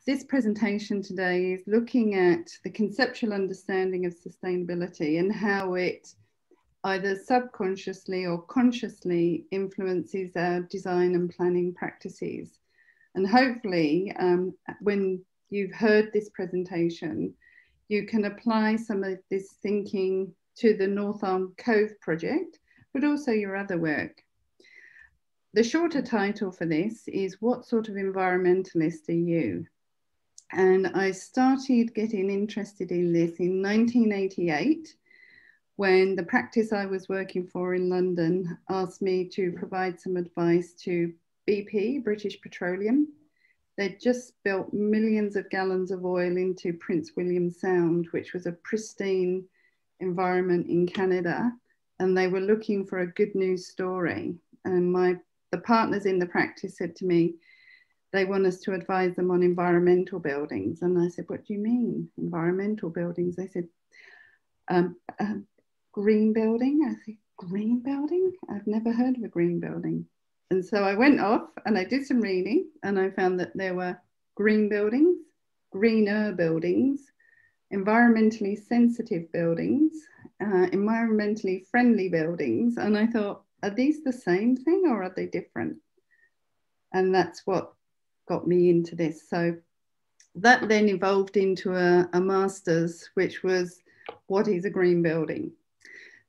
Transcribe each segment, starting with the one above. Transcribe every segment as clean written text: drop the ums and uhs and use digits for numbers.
This presentation today is looking at the conceptual understanding of sustainability and how it either subconsciously or consciously influences our design and planning practices. And hopefully, when you've heard this presentation, you can apply some of this thinking to the Arm Cove project, but also your other work. The shorter title for this is "What sort of environmentalist are you?" And I started getting interested in this in 1988, when the practice I was working for in London asked me to provide some advice to BP, British Petroleum. They'd just built millions of gallons of oil into Prince William Sound, which was a pristine environment in Canada, and they were looking for a good news story. And the partners in the practice said to me, they want us to advise them on environmental buildings. And I said, what do you mean, environmental buildings? They said, green building. I said, green building? I've never heard of a green building. And so I went off and I did some reading, and I found that there were green buildings, greener buildings, environmentally sensitive buildings, environmentally friendly buildings. And I thought, are these the same thing or are they different? And that's what got me into this. So that then evolved into a master's, which was, what is a green building?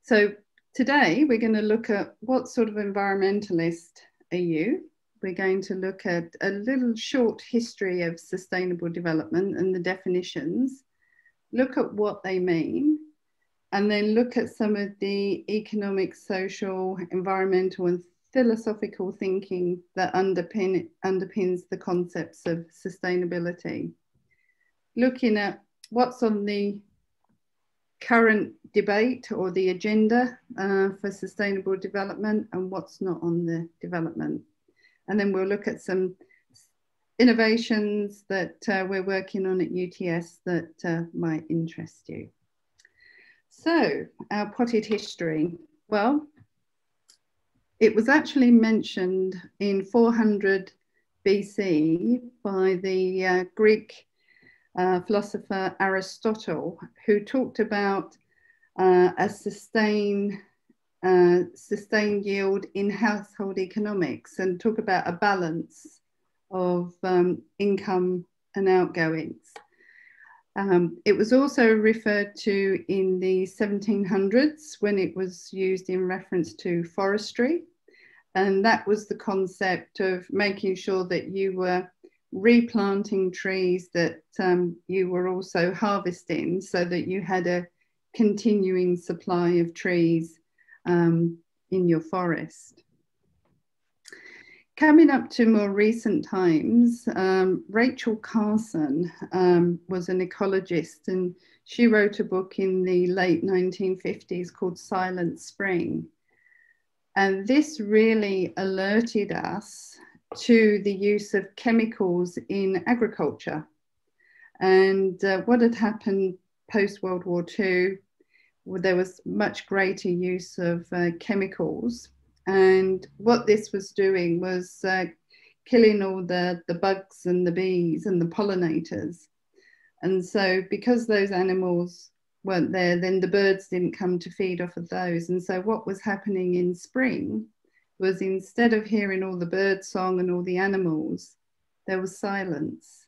So today we're going to look at what sort of environmentalist are you? We're going to look at a little short history of sustainable development and the definitions, look at what they mean, and then look at some of the economic, social, environmental and philosophical thinking that underpins the concepts of sustainability. Looking at what's on the current debate or the agenda for sustainable development and what's not on the development. And then we'll look at some innovations that we're working on at UTS that might interest you. So, our potted history. Well, it was actually mentioned in 400 BC by the Greek philosopher Aristotle, who talked about a sustained yield in household economics and talk about a balance of income and outgoings. It was also referred to in the 1700s when it was used in reference to forestry. And that was the concept of making sure that you were replanting trees that you were also harvesting so that you had a continuing supply of trees in your forest. Coming up to more recent times, Rachel Carson was an ecologist, and she wrote a book in the late 1950s called Silent Spring. And this really alerted us to the use of chemicals in agriculture. And what had happened post-World War II, there was much greater use of chemicals. And what this was doing was killing all the bugs and the bees and the pollinators. And so because those animals weren't there, then the birds didn't come to feed off of those. And so what was happening in spring was, instead of hearing all the bird song and all the animals, there was silence.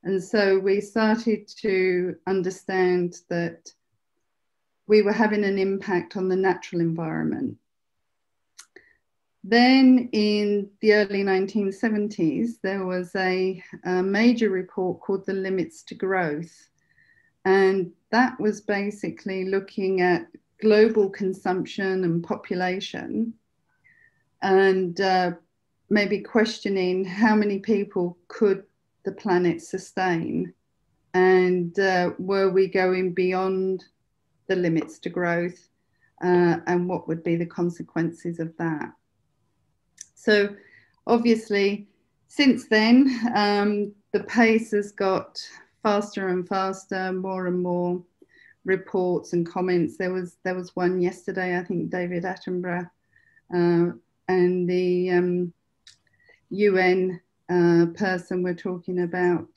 And so we started to understand that we were having an impact on the natural environment. Then in the early 1970s, there was a major report called The Limits to Growth. And that was basically looking at global consumption and population, and maybe questioning how many people could the planet sustain, and were we going beyond the limits to growth, and what would be the consequences of that. So obviously since then the pace has got faster and faster, more and more reports and comments. There was one yesterday, I think David Attenborough and the UN person were talking about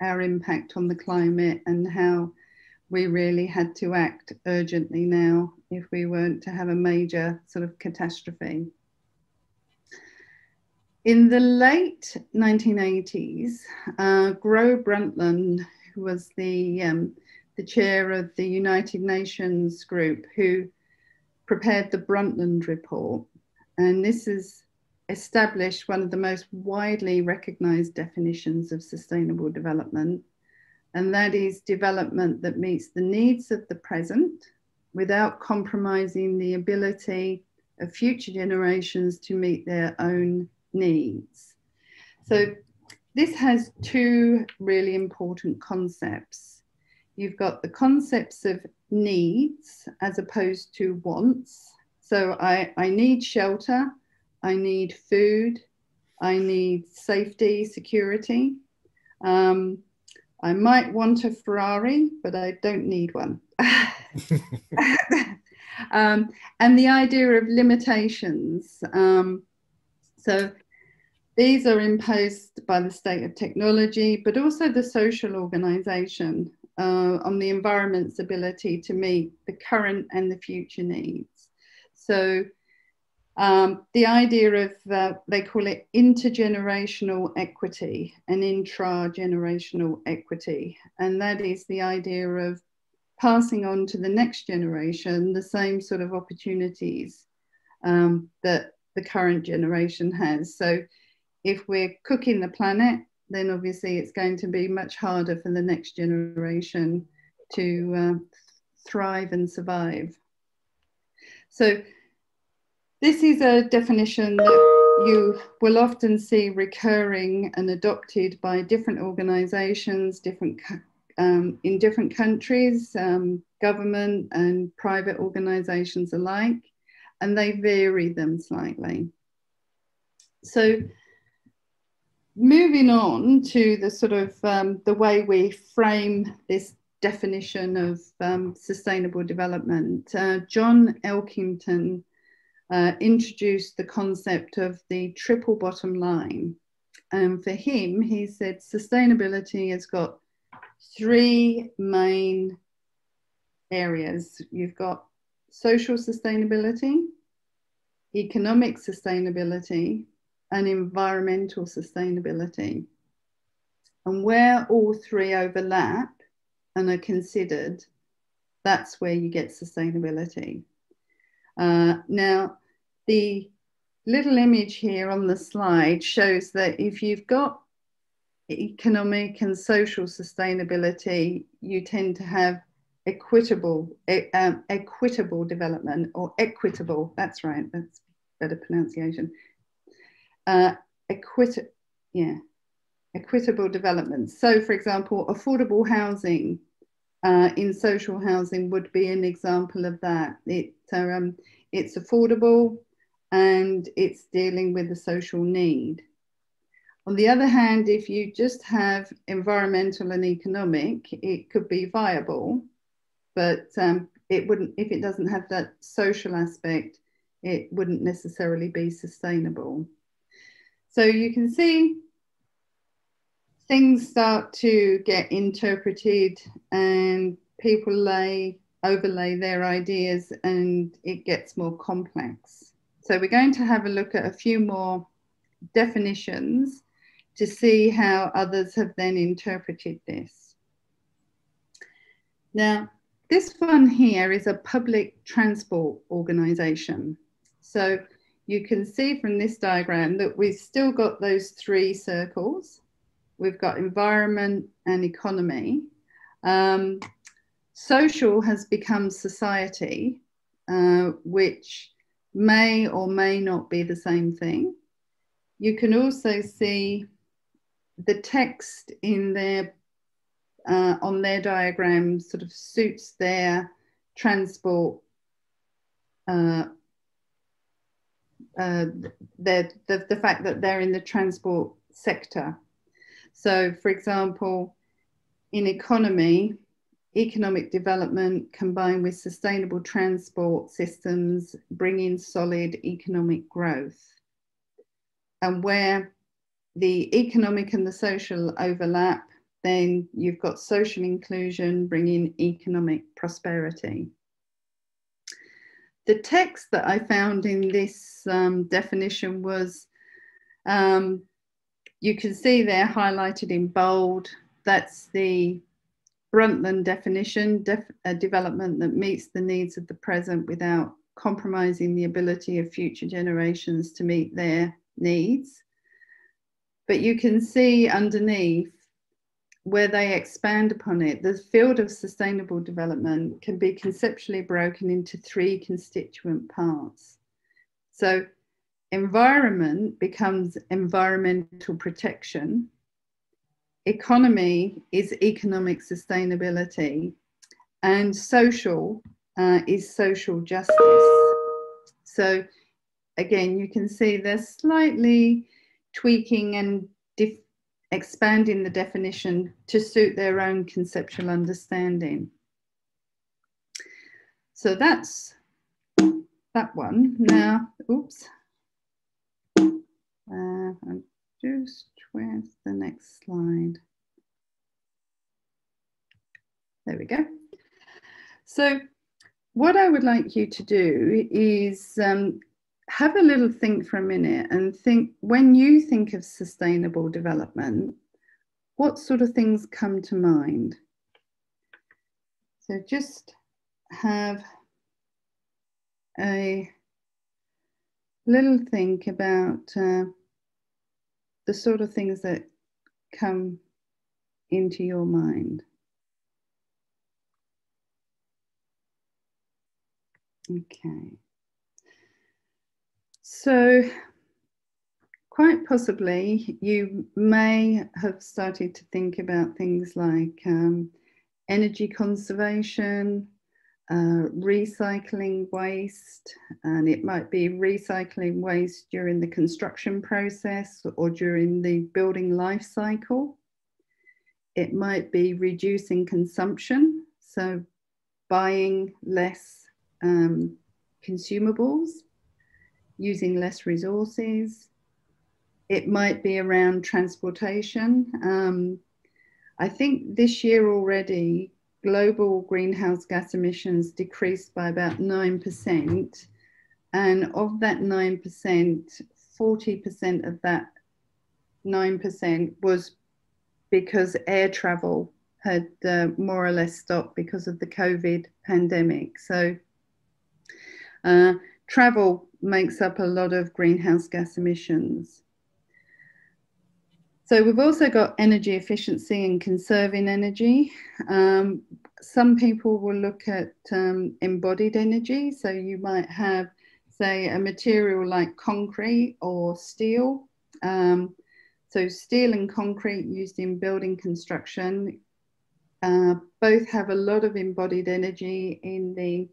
our impact on the climate and how we really had to act urgently now if we weren't to have a major sort of catastrophe. In the late 1980s, Gro Brundtland, who was the chair of the United Nations group, who prepared the Brundtland Report, and this has established one of the most widely recognized definitions of sustainable development, and that is development that meets the needs of the present without compromising the ability of future generations to meet their own needs. So this has two really important concepts. You've got the concepts of needs as opposed to wants. So I need shelter, I need food, I need safety, security. I might want a Ferrari, but I don't need one. And the idea of limitations. So these are imposed by the state of technology, but also the social organisation on the environment's ability to meet the current and the future needs. So the idea of, they call it intergenerational equity and intra-generational equity. And that is the idea of passing on to the next generation the same sort of opportunities that the current generation has. So if we're cooking the planet, then obviously it's going to be much harder for the next generation to thrive and survive. So this is a definition that you will often see recurring and adopted by different organisations, in different countries, government and private organisations alike, and they vary them slightly. So moving on to the sort of the way we frame this definition of sustainable development, John Elkington introduced the concept of the triple bottom line. And for him, he said sustainability has got three main areas. You've got social sustainability, economic sustainability, and environmental sustainability. And where all three overlap and are considered, that's where you get sustainability. Now, the little image here on the slide shows that if you've got economic and social sustainability, you tend to have equitable development, or equitable, that's right, that's better pronunciation. Equitable development. So, for example, affordable housing in social housing would be an example of that. It's affordable and it's dealing with the social need. On the other hand, if you just have environmental and economic, it could be viable, but it wouldn't, if it doesn't have that social aspect, it wouldn't necessarily be sustainable. So you can see things start to get interpreted and people overlay their ideas and it gets more complex. So we're going to have a look at a few more definitions to see how others have then interpreted this. Now, this one here is a public transport organisation. So you can see from this diagram that we've still got those three circles. We've got environment and economy. Social has become society, which may or may not be the same thing. You can also see the text in their on their diagram sort of suits their transport, the fact that they're in the transport sector. So, for example, in economic development combined with sustainable transport systems bring in solid economic growth. And where the economic and the social overlap, then you've got social inclusion bringing economic prosperity. The text that I found in this definition was, you can see there highlighted in bold, that's the Brundtland definition, a development that meets the needs of the present without compromising the ability of future generations to meet their needs. But you can see underneath where they expand upon it, the field of sustainable development can be conceptually broken into three constituent parts. So environment becomes environmental protection, economy is economic sustainability, and social is social justice. So again, you can see they're slightly tweaking and expanding the definition to suit their own conceptual understanding. So that's that one. Now, oops. I'm just, where's the next slide? There we go. So what I would like you to do is have a little think for a minute and think, when you think of sustainable development, what sort of things come to mind? So just have a little think about the sort of things that come into your mind. Okay. So quite possibly you may have started to think about things like energy conservation, recycling waste, and it might be recycling waste during the construction process or during the building life cycle. It might be reducing consumption, so buying less consumables, using less resources. It might be around transportation. I think this year already, global greenhouse gas emissions decreased by about 9%. And of that 9%, 40% of that 9% was because air travel had more or less stopped because of the COVID pandemic. So travel makes up a lot of greenhouse gas emissions. So we've also got energy efficiency and conserving energy. Some people will look at embodied energy. So you might have, say, a material like concrete or steel. So steel and concrete used in building construction both have a lot of embodied energy in the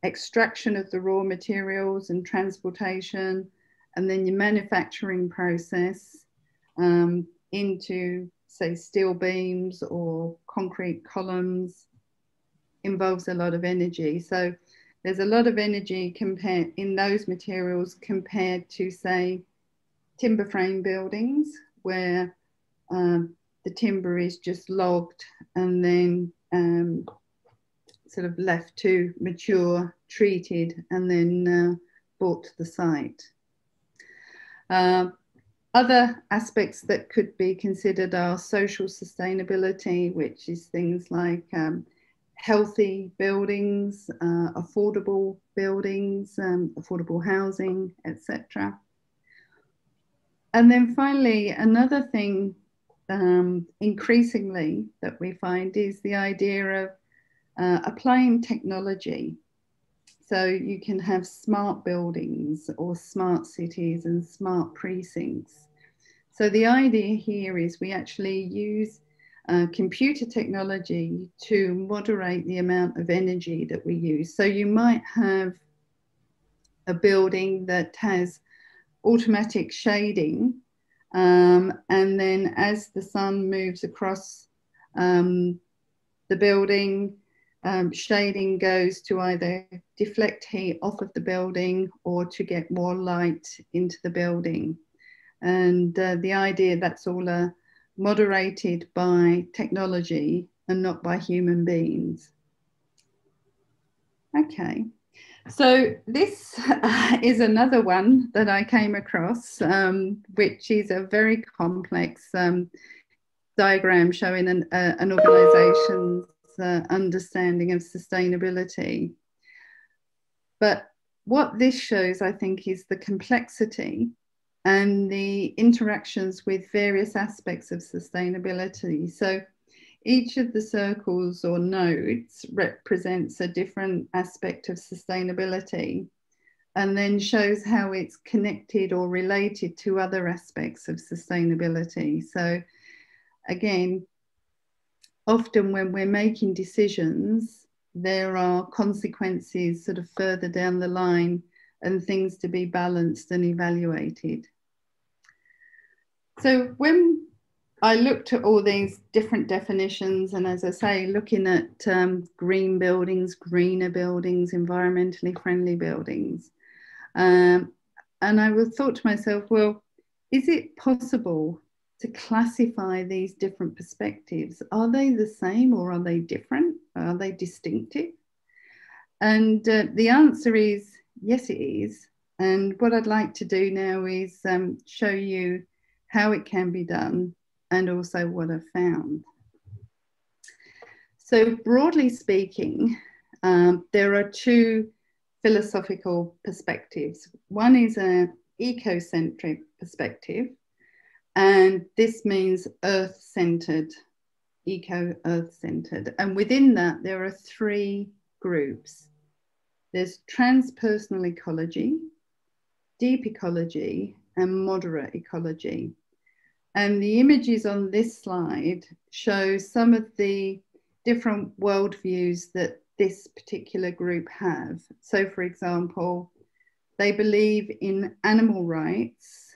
extraction of the raw materials and transportation, and then your manufacturing process into, say, steel beams or concrete columns involves a lot of energy. So there's a lot of energy compared in those materials compared to, say, timber frame buildings, where the timber is just logged and then sort of left to mature, treated, and then brought to the site. Other aspects that could be considered are social sustainability, which is things like healthy buildings, affordable buildings, affordable housing, etc. And then finally, another thing increasingly that we find is the idea of applying technology. So you can have smart buildings or smart cities and smart precincts. So the idea here is we actually use computer technology to moderate the amount of energy that we use. So you might have a building that has automatic shading, and then as the sun moves across the building, shading goes to either deflect heat off of the building or to get more light into the building. And the idea that's all moderated by technology and not by human beings. Okay, so this is another one that I came across, which is a very complex diagram showing an organisation's understanding of sustainability. But what this shows, I think, is the complexity and the interactions with various aspects of sustainability. So each of the circles or nodes represents a different aspect of sustainability and then shows how it's connected or related to other aspects of sustainability. So again, often when we're making decisions, there are consequences sort of further down the line and things to be balanced and evaluated. So when I looked at all these different definitions, and as I say, looking at green buildings, greener buildings, environmentally friendly buildings, and I thought to myself, well, is it possible to classify these different perspectives? Are they the same or are they different? Are they distinctive? And the answer is yes, it is. And what I'd like to do now is show you how it can be done and also what I've found. So broadly speaking, there are two philosophical perspectives. One is an ecocentric perspective, and this means earth-centered, eco-earth-centered. And within that, there are three groups. There's transpersonal ecology, deep ecology, and moderate ecology. And the images on this slide show some of the different worldviews that this particular group have. So for example, they believe in animal rights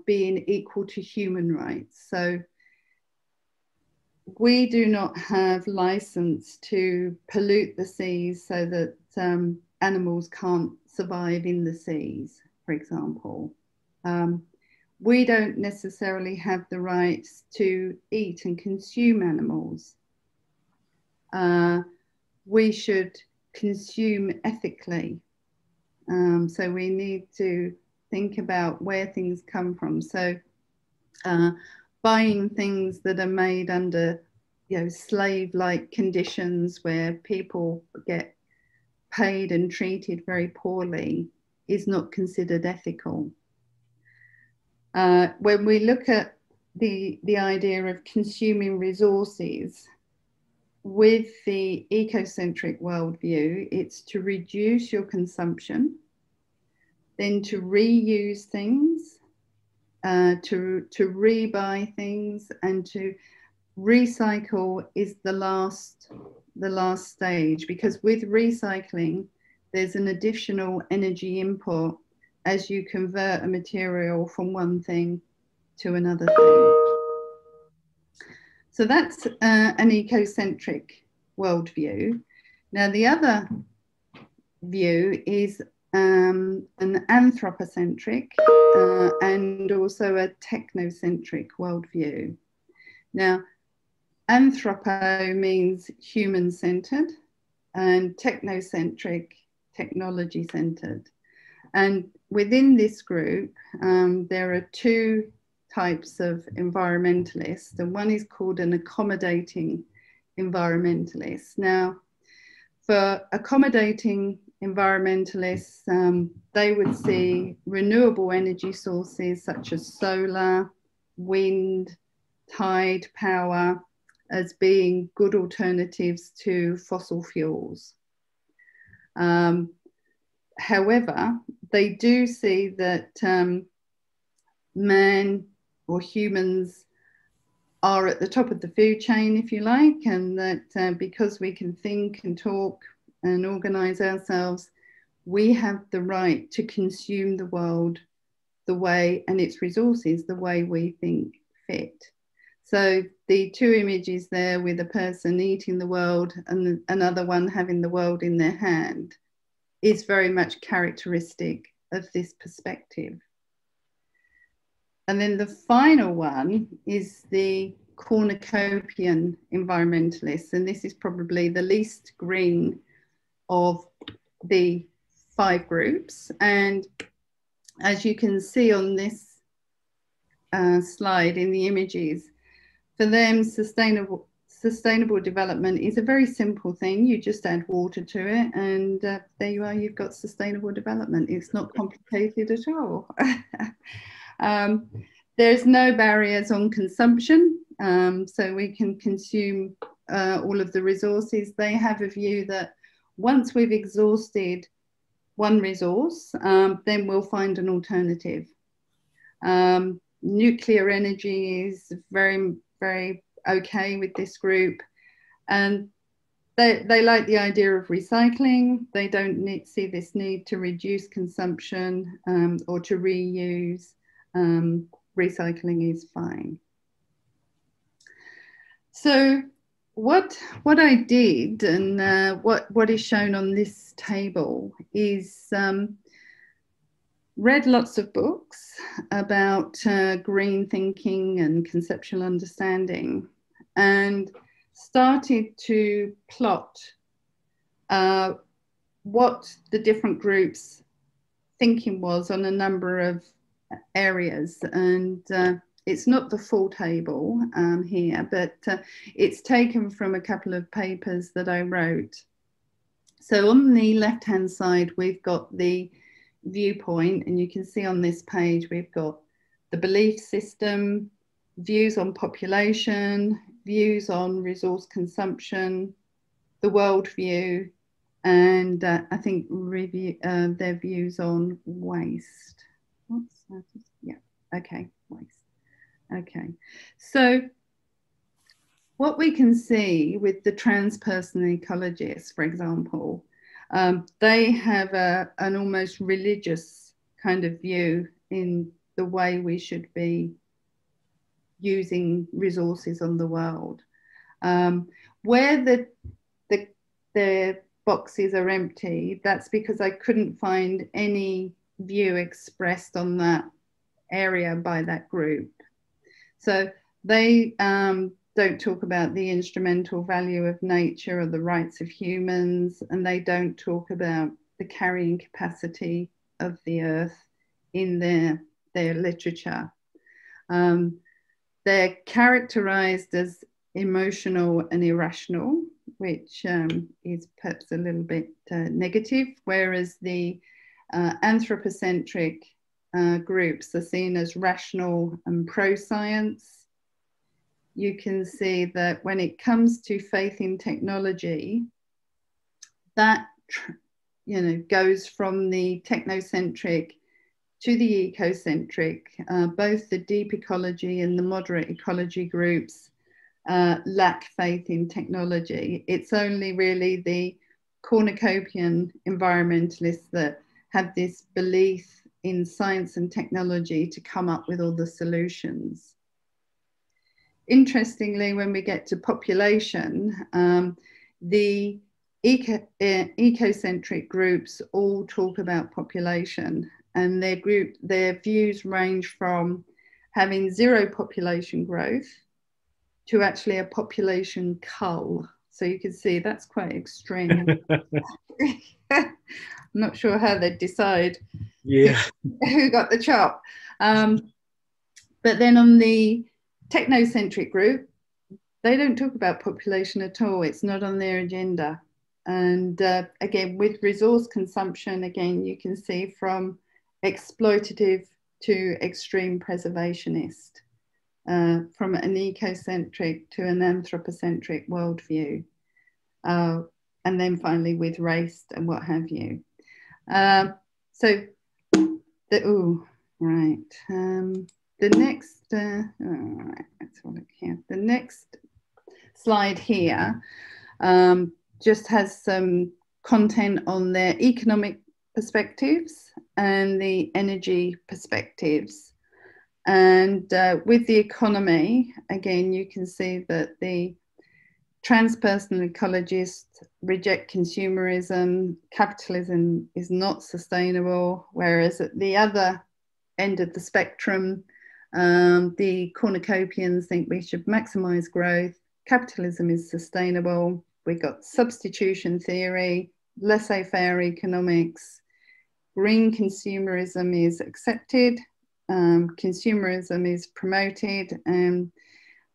being equal to human rights. So we do not have license to pollute the seas so that animals can't survive in the seas, for example. We don't necessarily have the rights to eat and consume animals. We should consume ethically. So we need to think about where things come from. So buying things that are made under, slave-like conditions where people get paid and treated very poorly is not considered ethical. When we look at the idea of consuming resources, with the ecocentric worldview, it's to reduce your consumption, then to reuse things, to rebuy things, and to recycle is the last stage, because with recycling, there's an additional energy input as you convert a material from one thing to another thing. So that's an ecocentric worldview. Now, the other view is an anthropocentric and also a technocentric worldview. Now, anthropo means human-centered and technocentric, technology-centered. And within this group, there are two types of environmentalists, and one is called an accommodating environmentalist. Now, for accommodating environmentalists, they would see renewable energy sources such as solar, wind, tide power as being good alternatives to fossil fuels. However, they do see that man or humans are at the top of the food chain, if you like, and that because we can think and talk and organize ourselves, we have the right to consume the world the way, and its resources, the way we think fit. So the two images there with a person eating the world and another one having the world in their hand is very much characteristic of this perspective. And then the final one is the cornucopian environmentalists. And this is probably the least green of the 5 groups. And as you can see on this slide in the images, for them, sustainable development is a very simple thing. You just add water to it, and there you are, you've got sustainable development. It's not complicated at all. There's no barriers on consumption, so we can consume all of the resources. They have a view that once we've exhausted one resource, then we'll find an alternative. Nuclear energy is very, very okay with this group, and they like the idea of recycling. They don't see this need to reduce consumption or to reuse. Recycling is fine. So what I did, and what is shown on this table, is read lots of books about green thinking and conceptual understanding, and started to plot what the different groups' thinking was on a number of areas. And it's not the full table here, but it's taken from a couple of papers that I wrote. So on the left-hand side, we've got the viewpoint, and you can see on this page, we've got the belief system, views on population, views on resource consumption, the worldview, and I think their views on waste. Oops, yeah, okay, waste. Okay, so what we can see with the transpersonal ecologists, for example, they have an almost religious kind of view in the way we should be using resources on the world. Where the boxes are empty, that's because I couldn't find any view expressed on that area by that group. So they don't talk about the instrumental value of nature or the rights of humans, and they don't talk about the carrying capacity of the earth in their literature. They're characterized as emotional and irrational, which is perhaps a little bit negative, whereas the anthropocentric groups are seen as rational and pro-science. You can see that when it comes to faith in technology, that goes from the technocentric to the ecocentric. Both the deep ecology and the moderate ecology groups lack faith in technology. It's only really the cornucopian environmentalists that have this belief in science and technology to come up with all the solutions. Interestingly, when we get to population, the ecocentric groups all talk about population, and their views range from having zero population growth to actually a population cull. So you can see that's quite extreme. I'm not sure how they decide who got the chop. But then on the technocentric group, they don't talk about population at all. It's not on their agenda. And again, with resource consumption, again, you can see from exploitative to extreme preservationist, from an ecocentric to an anthropocentric worldview. And then finally with race and what have you. The next, let's have a look here. The next slide here just has some content on their economic perspectives and the energy perspectives. And with the economy, again, you can see that the transpersonal ecologists reject consumerism. Capitalism is not sustainable, whereas at the other end of the spectrum, The cornucopians think we should maximise growth. Capitalism is sustainable. We've got substitution theory, laissez-faire economics. Green consumerism is accepted. Consumerism is promoted. And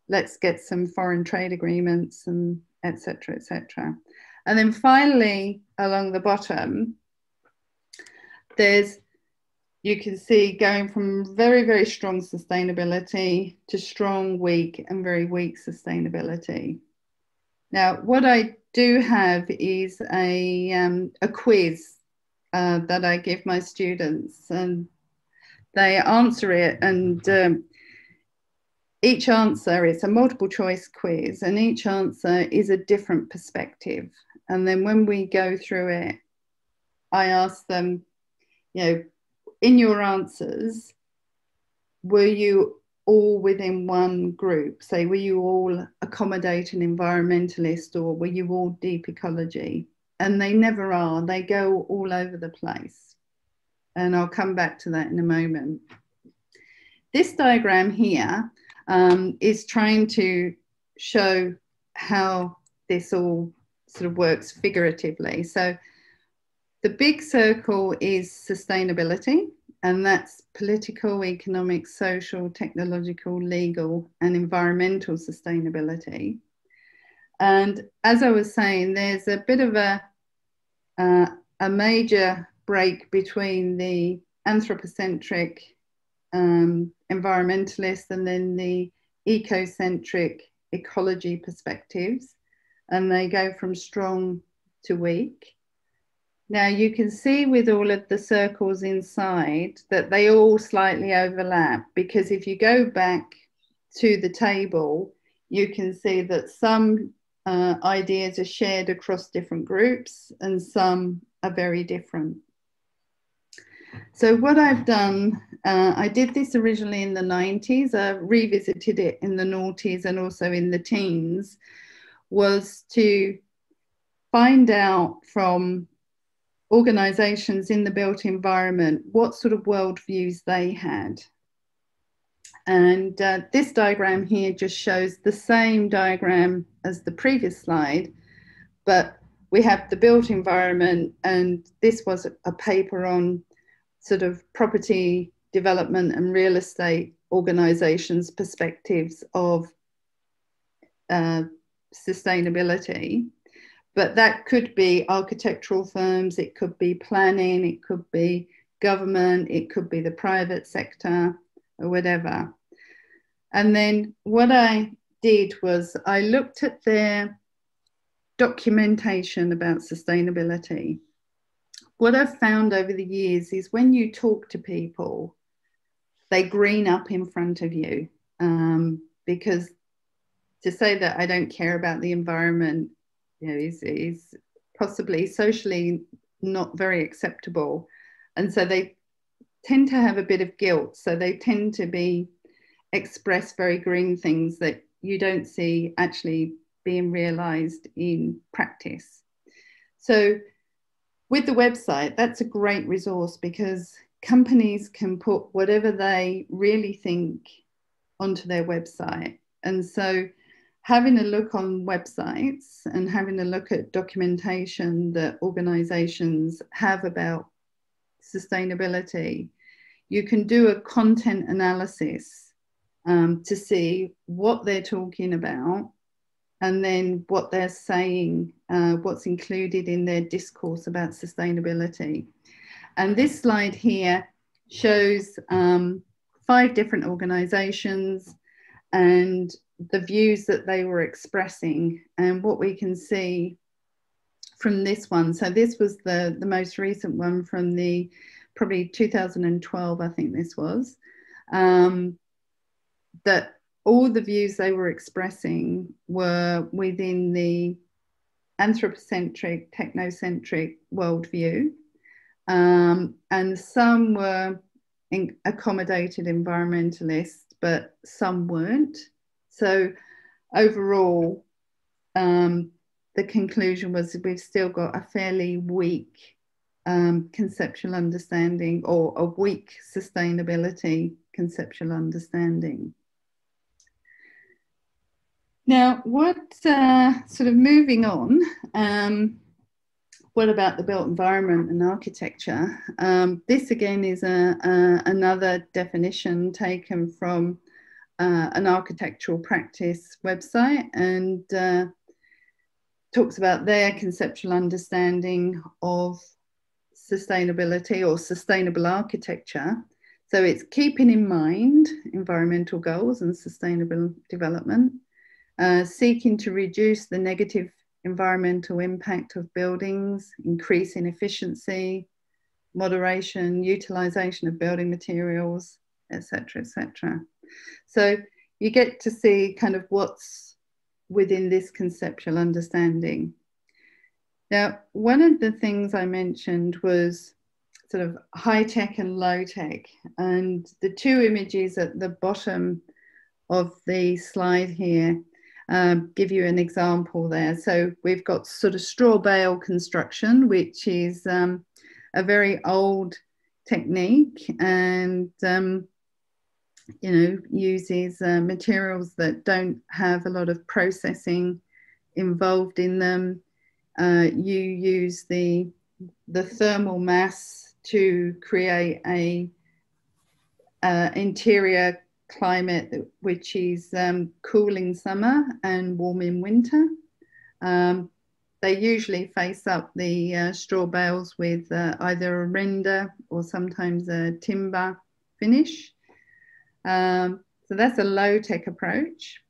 let's get some foreign trade agreements, and etc., etc. And then finally, along the bottom, you can see going from very, very strong sustainability to strong, weak, and very weak sustainability. Now, what I do have is a quiz that I give my students, and they answer it, and each answer, it's a multiple choice quiz, and each answer is a different perspective. And then when we go through it, I ask them, you know, in your answers, were you all within one group? Say, were you all accommodating environmentalist, or were you all deep ecology? And they never are. They go all over the place. And I'll come back to that in a moment. This diagram here is trying to show how this all sort of works figuratively. So the big circle is sustainability, and that's political, economic, social, technological, legal, and environmental sustainability. And as I was saying, there's a bit of a major break between the anthropocentric environmentalists and then the ecocentric ecology perspectives, and they go from strong to weak. Now you can see with all of the circles inside that they all slightly overlap, because if you go back to the table, you can see that some ideas are shared across different groups and some are very different. So what I've done, I did this originally in the 90s, I revisited it in the noughties and also in the teens, was to find out from organisations in the built environment what sort of worldviews they had. And this diagram here just shows the same diagram as the previous slide, but we have the built environment, and this was a paper on sort of property development and real estate organisations' perspectives of sustainability. But that could be architectural firms, it could be planning, it could be government, it could be the private sector or whatever. And then what I did was I looked at their documentation about sustainability. What I've found over the years is when you talk to people, they green up in front of you, because to say that I don't care about the environment, you know, is possibly socially not very acceptable. And so they tend to have a bit of guilt. So they tend to express very green things that you don't see actually being realized in practice. So with the website, that's a great resource, because companies can put whatever they really think onto their website. And so having a look on websites and having a look at documentation that organizations have about sustainability, you can do a content analysis to see what they're talking about, and then what they're saying, what's included in their discourse about sustainability. And this slide here shows 5 different organizations and the views that they were expressing, and what we can see from this one. So this was the most recent one from the probably 2012, I think this was, that all the views they were expressing were within the anthropocentric, technocentric worldview, and some were accommodated environmentalists, but some weren't. So overall, the conclusion was we've still got a fairly weak conceptual understanding, or a weak sustainability conceptual understanding. Now, what sort of moving on, what about the built environment and architecture? This again is another definition taken from an architectural practice website, and talks about their conceptual understanding of sustainability or sustainable architecture. So it's keeping in mind environmental goals and sustainable development, seeking to reduce the negative environmental impact of buildings, increasing efficiency, moderation, utilization of building materials, etc., etc. So you get to see kind of what's within this conceptual understanding. Now, one of the things I mentioned was sort of high tech and low tech, and the two images at the bottom of the slide here give you an example there. So we've got sort of straw bale construction, which is a very old technique, and you know, uses materials that don't have a lot of processing involved in them. You use the thermal mass to create a interior climate which is cool in summer and warm in winter. They usually face up the straw bales with either a render or sometimes a timber finish. So that's a low-tech approach.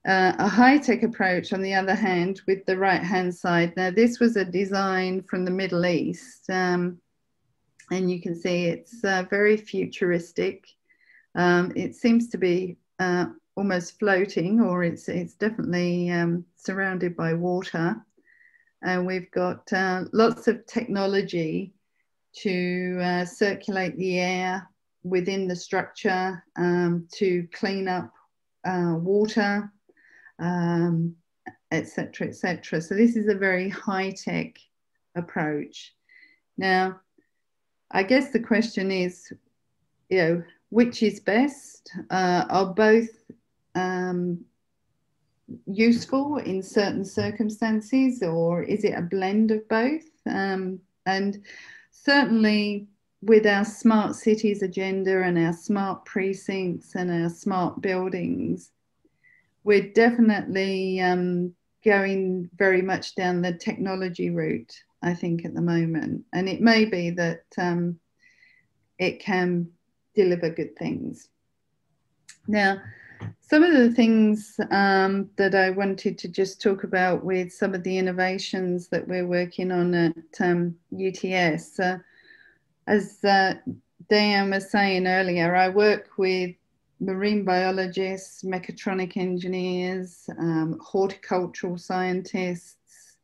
A high-tech approach, on the other hand, with the right-hand side. Now, this was a design from the Middle East, and you can see it's very futuristic. It seems to be almost floating, or it's definitely surrounded by water. And we've got lots of technology to circulate the air within the structure, to clean up water, etc., etc. So this is a very high-tech approach. Now, I guess the question is, you know, which is best? Are both useful in certain circumstances, or is it a blend of both? And certainly with our smart cities agenda and our smart precincts and our smart buildings, we're definitely going very much down the technology route, I think, at the moment. And it may be that it can deliver good things. Now, some of the things that I wanted to just talk about with some of the innovations that we're working on at UTS. As Diane was saying earlier, I work with marine biologists, mechatronic engineers, horticultural scientists,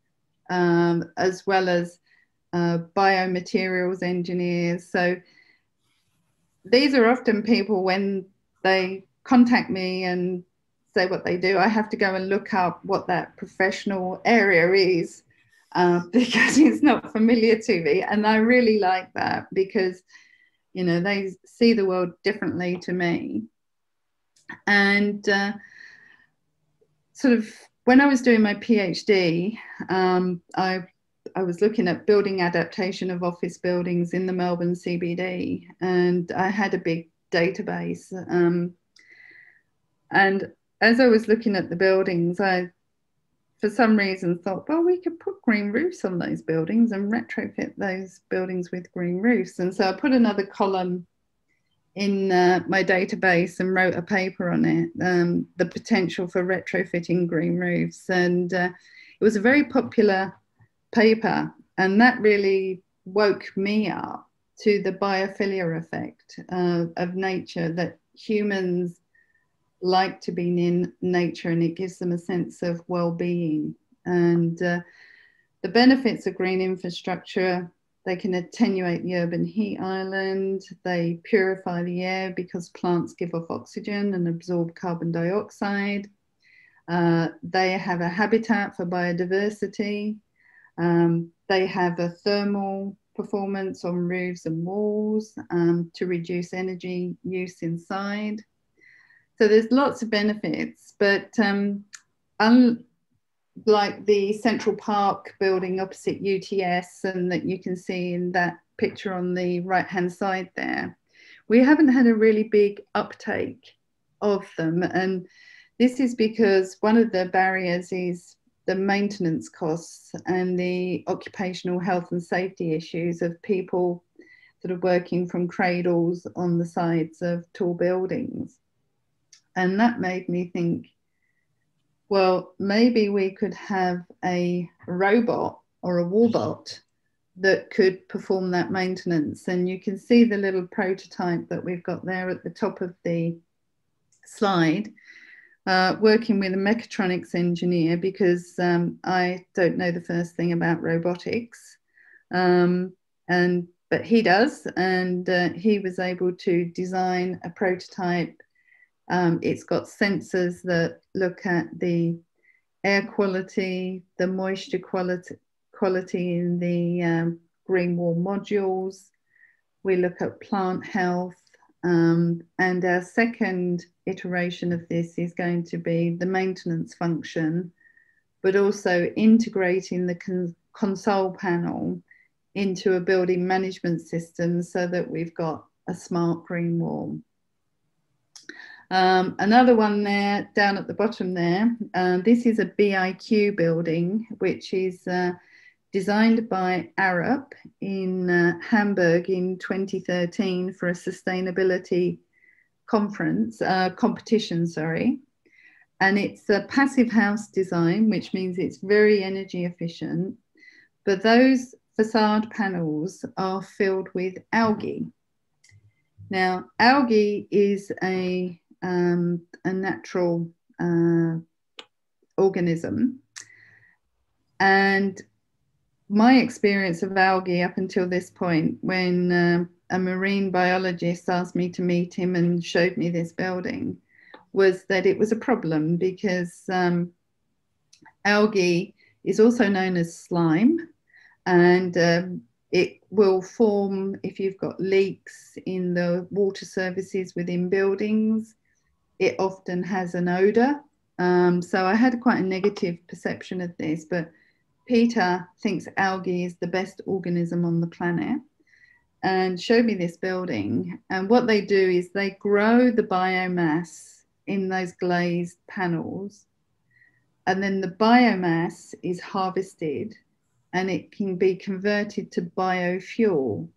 as well as biomaterials engineers. So these are often people, when they contact me and say what they do, I have to go and look up what that professional area is, because it's not familiar to me. And I really like that, because, you know, they see the world differently to me. And sort of when I was doing my PhD, I was looking at building adaptation of office buildings in the Melbourne CBD, and I had a big database. And as I was looking at the buildings, I, for some reason, thought, well, we could put green roofs on those buildings and retrofit those buildings with green roofs. And so I put another column in my database and wrote a paper on it, the potential for retrofitting green roofs. And it was a very popular paper, and that really woke me up to the biophilia effect of nature, that humans like to be in nature, and it gives them a sense of well-being. And the benefits of green infrastructure: they can attenuate the urban heat island, they purify the air because plants give off oxygen and absorb carbon dioxide, they have a habitat for biodiversity, they have a thermal performance on roofs and walls, to reduce energy use inside. So there's lots of benefits, but unlike the Central Park building opposite UTS, and that you can see in that picture on the right-hand side there, we haven't had a really big uptake of them. And this is because one of the barriers is the maintenance costs and the occupational health and safety issues of people sort of working from cradles on the sides of tall buildings. And that made me think, well, maybe we could have a robot or a wallbot that could perform that maintenance. And you can see the little prototype that we've got there at the top of the slide. Working with a mechatronics engineer, because I don't know the first thing about robotics, but he does, and he was able to design a prototype. It's got sensors that look at the air quality, the moisture quality in the green wall modules. We look at plant health. And our second iteration of this is going to be the maintenance function, but also integrating the console panel into a building management system so that we've got a smart green wall. Another one there, down at the bottom there, this is a BIQ building, which is designed by Arup in Hamburg in 2013 for a sustainability competition, sorry. And it's a passive house design, which means it's very energy efficient. But those facade panels are filled with algae. Now, algae is a natural organism. And my experience of algae up until this point, when a marine biologist asked me to meet him and showed me this building, was that it was a problem, because algae is also known as slime, and it will form if you've got leaks in the water services within buildings. It often has an odor. So I had quite a negative perception of this, but Peter thinks algae is the best organism on the planet, and showed me this building. And what they do is they grow the biomass in those glazed panels, and then the biomass is harvested and it can be converted to biofuel.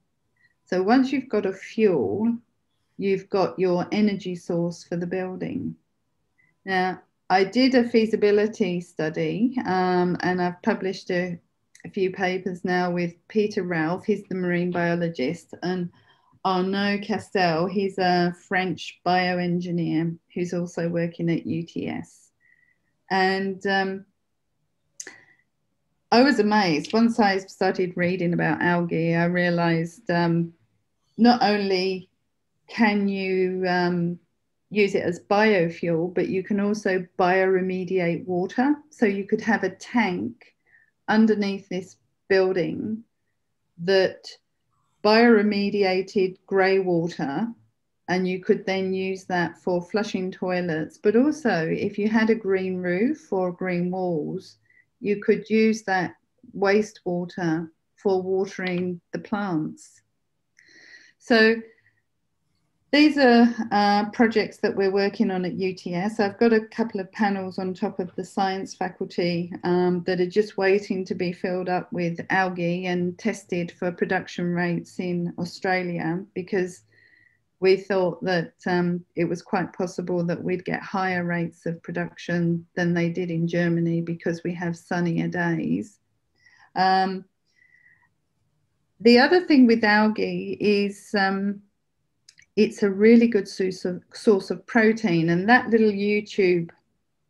So once you've got a fuel, you've got your energy source for the building. Now, I did a feasibility study, and I've published a few papers now with Peter Ralph, he's the marine biologist, and Arnaud Castel, he's a French bioengineer who's also working at UTS. And I was amazed. Once I started reading about algae, I realized not only can you use it as biofuel, but you can also bioremediate water. So you could have a tank underneath this building that bioremediated grey water, and you could then use that for flushing toilets. But also, if you had a green roof or green walls, you could use that wastewater for watering the plants. So these are projects that we're working on at UTS. I've got a couple of panels on top of the science faculty that are just waiting to be filled up with algae and tested for production rates in Australia, because we thought that it was quite possible that we'd get higher rates of production than they did in Germany, because we have sunnier days. The other thing with algae is it's a really good source of protein. And that little YouTube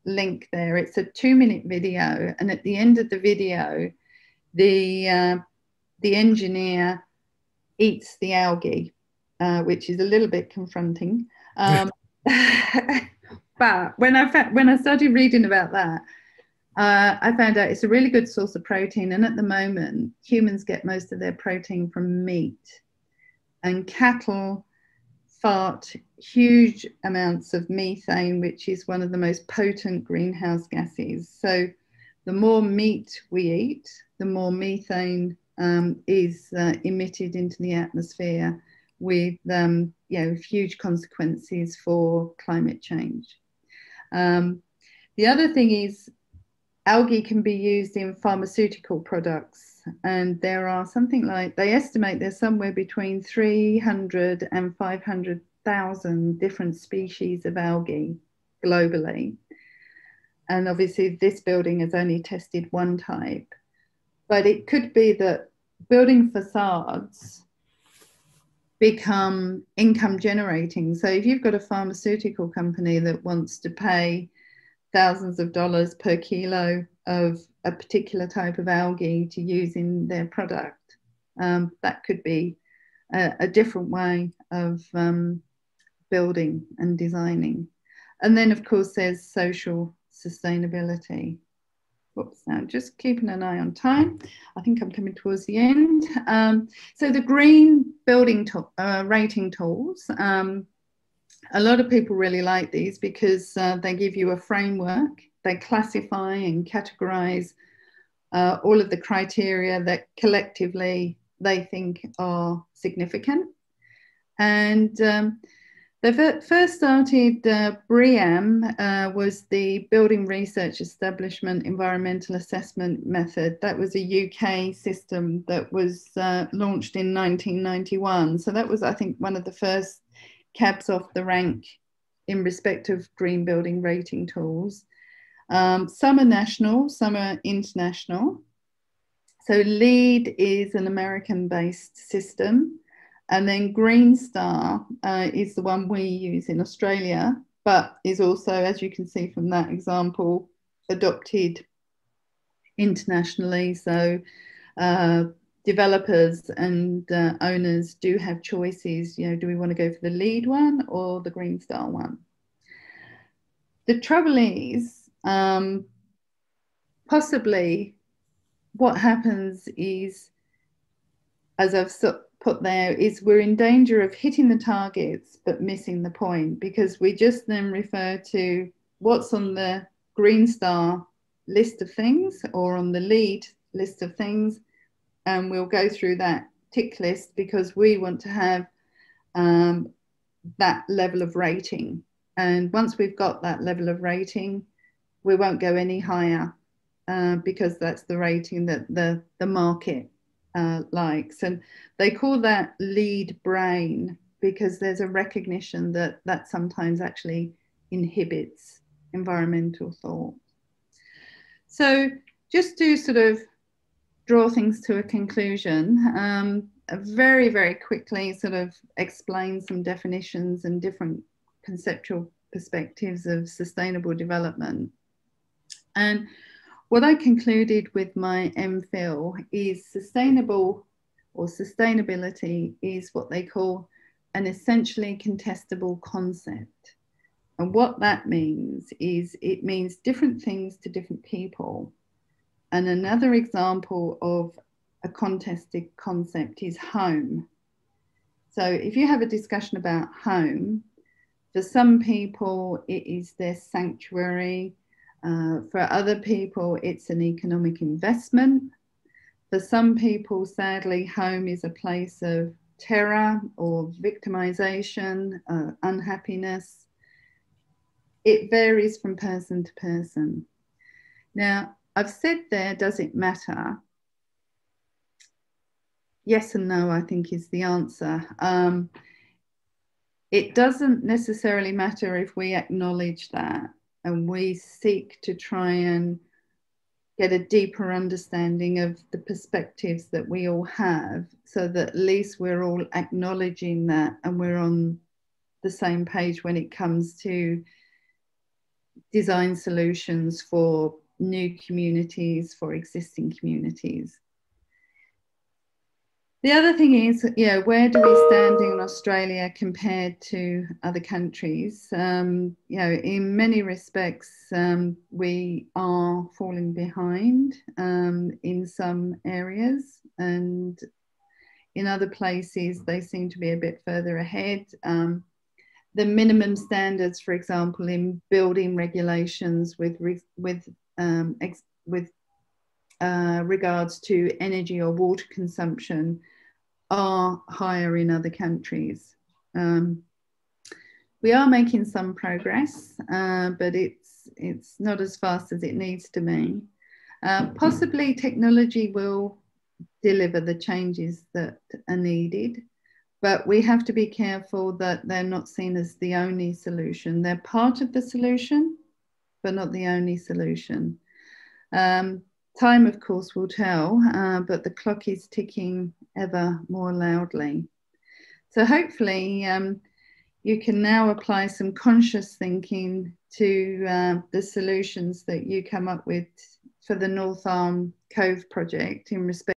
link there, it's a 2-minute video. And at the end of the video, the engineer eats the algae, which is a little bit confronting. But when I started reading about that, I found out it's a really good source of protein, and at the moment humans get most of their protein from meat, and cattle fart huge amounts of methane, which is one of the most potent greenhouse gases. So the more meat we eat, the more methane is emitted into the atmosphere, with huge consequences for climate change. The other thing is algae can be used in pharmaceutical products, and there are something like, they estimate there's somewhere between 300 and 500,000 different species of algae globally. And obviously this building has only tested one type, but it could be that building facades become income generating. So if you've got a pharmaceutical company that wants to pay thousands of dollars per kilo of a particular type of algae to use in their product, that could be a different way of building and designing. And then of course there's social sustainability. Whoops, now just keeping an eye on time. I think I'm coming towards the end. So the green building rating tools, a lot of people really like these because they give you a framework. They classify and categorize all of the criteria that collectively they think are significant. And they first started, BREEAM was the Building Research Establishment Environmental Assessment Method. That was a UK system that was launched in 1991. So that was, I think, one of the first cabs off the rank in respect of green building rating tools. Some are national, some are international. So LEED is an American-based system, and then Green Star is the one we use in Australia, but is also, as you can see from that example, adopted internationally. So developers and owners do have choices. You know, do we want to go for the LEED one or the Green Star one? The trouble is, possibly what happens is, as I've put there, is we're in danger of hitting the targets but missing the point, because we just then refer to what's on the Green Star list of things or on the LEED list of things, and we'll go through that tick list because we want to have that level of rating. And once we've got that level of rating, we won't go any higher because that's the rating that the market likes. And they call that LEED brain because there's a recognition that that sometimes actually inhibits environmental thought. So just to sort of draw things to a conclusion, very, very quickly sort of explain some definitions and different conceptual perspectives of sustainable development. And what I concluded with my MPhil is sustainable, or sustainability, is what they call an essentially contestable concept. And what that means is it means different things to different people. And another example of a contested concept is home. So if you have a discussion about home, for some people it is their sanctuary. For other people, it's an economic investment. For some people, sadly, home is a place of terror or victimization, unhappiness. It varies from person to person. Now, I've said there, does it matter? Yes and no, I think, is the answer. It doesn't necessarily matter if we acknowledge that and we seek to try and get a deeper understanding of the perspectives that we all have, so that at least we're all acknowledging that and we're on the same page when it comes to design solutions for new communities, for existing communities. The other thing is, where do we stand in Australia compared to other countries? In many respects, we are falling behind in some areas, and in other places, they seem to be a bit further ahead. The minimum standards, for example, in building regulations with regards to energy or water consumption are higher in other countries. We are making some progress, but it's not as fast as it needs to be. Possibly technology will deliver the changes that are needed, but we have to be careful that they're not seen as the only solution. They're part of the solution, but not the only solution. Time, of course, will tell, but the clock is ticking ever more loudly. So hopefully you can now apply some conscious thinking to the solutions that you come up with for the North Arm Cove project in respect